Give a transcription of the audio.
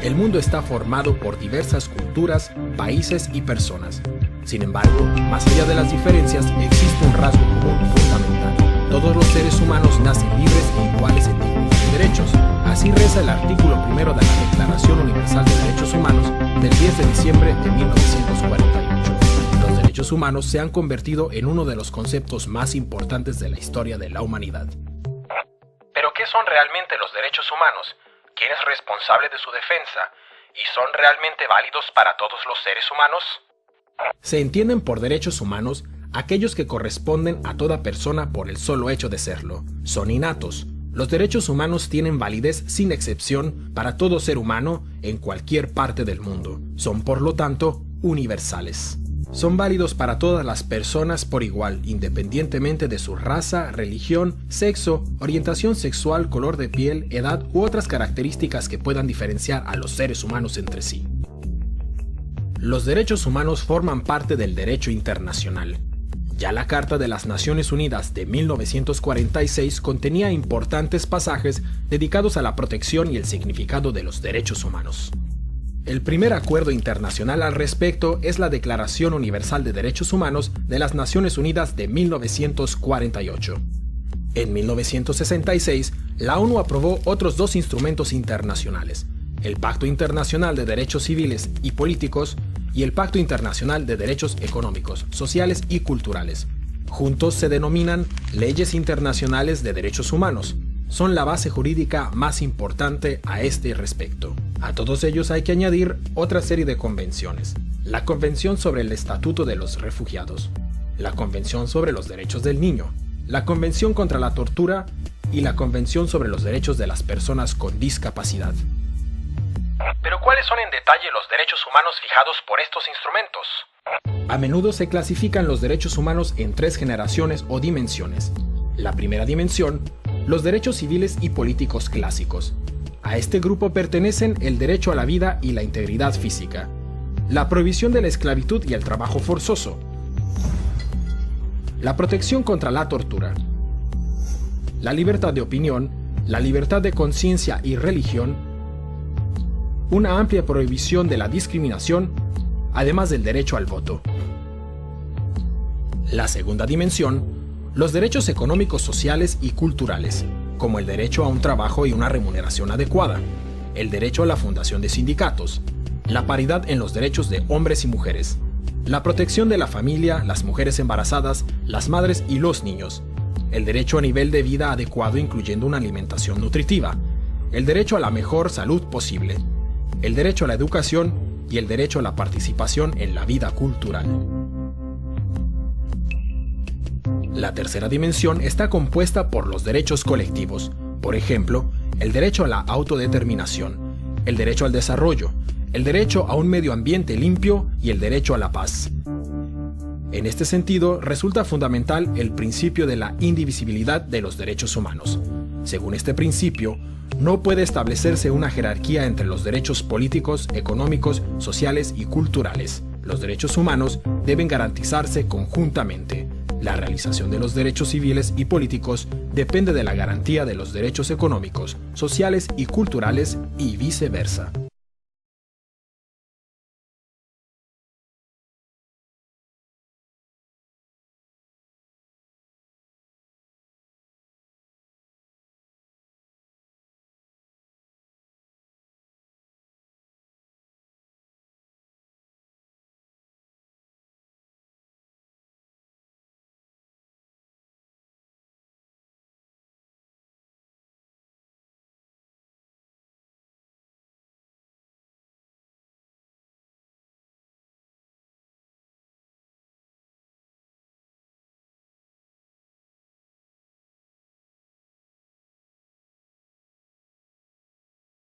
El mundo está formado por diversas culturas, países y personas. Sin embargo, más allá de las diferencias, existe un rasgo común fundamental. Todos los seres humanos nacen libres e iguales en dignitud y derechos. Así reza el artículo primero de la Declaración Universal de Derechos Humanos del 10 de diciembre de 1948. Los derechos humanos se han convertido en uno de los conceptos más importantes de la historia de la humanidad. ¿Pero qué son realmente los derechos humanos? ¿Quién es responsable de su defensa? ¿Y son realmente válidos para todos los seres humanos? Se entienden por derechos humanos aquellos que corresponden a toda persona por el solo hecho de serlo. Son innatos. Los derechos humanos tienen validez sin excepción para todo ser humano en cualquier parte del mundo. Son, por lo tanto, universales. Son válidos para todas las personas por igual, independientemente de su raza, religión, sexo, orientación sexual, color de piel, edad u otras características que puedan diferenciar a los seres humanos entre sí. Los derechos humanos forman parte del derecho internacional. Ya la Carta de las Naciones Unidas de 1946 contenía importantes pasajes dedicados a la protección y el significado de los derechos humanos. El primer acuerdo internacional al respecto es la Declaración Universal de Derechos Humanos de las Naciones Unidas de 1948. En 1966, la ONU aprobó otros dos instrumentos internacionales, el Pacto Internacional de Derechos Civiles y Políticos y el Pacto Internacional de Derechos Económicos, Sociales y Culturales. Juntos se denominan Leyes Internacionales de Derechos Humanos. Son la base jurídica más importante a este respecto. A todos ellos hay que añadir otra serie de convenciones. La Convención sobre el Estatuto de los Refugiados, la Convención sobre los Derechos del Niño, la Convención contra la Tortura y la Convención sobre los Derechos de las Personas con Discapacidad. ¿Pero cuáles son en detalle los derechos humanos fijados por estos instrumentos? A menudo se clasifican los derechos humanos en tres generaciones o dimensiones. La primera dimensión, los derechos civiles y políticos clásicos. A este grupo pertenecen el derecho a la vida y la integridad física, la prohibición de la esclavitud y el trabajo forzoso, la protección contra la tortura, la libertad de opinión, la libertad de conciencia y religión, una amplia prohibición de la discriminación, además del derecho al voto. La segunda dimensión, los derechos económicos, sociales y culturales, como el derecho a un trabajo y una remuneración adecuada, el derecho a la fundación de sindicatos, la paridad en los derechos de hombres y mujeres, la protección de la familia, las mujeres embarazadas, las madres y los niños, el derecho a nivel de vida adecuado incluyendo una alimentación nutritiva, el derecho a la mejor salud posible, el derecho a la educación y el derecho a la participación en la vida cultural. La tercera dimensión está compuesta por los derechos colectivos, por ejemplo, el derecho a la autodeterminación, el derecho al desarrollo, el derecho a un medio ambiente limpio y el derecho a la paz. En este sentido, resulta fundamental el principio de la indivisibilidad de los derechos humanos. Según este principio, no puede establecerse una jerarquía entre los derechos políticos, económicos, sociales y culturales. Los derechos humanos deben garantizarse conjuntamente. La realización de los derechos civiles y políticos depende de la garantía de los derechos económicos, sociales y culturales y viceversa.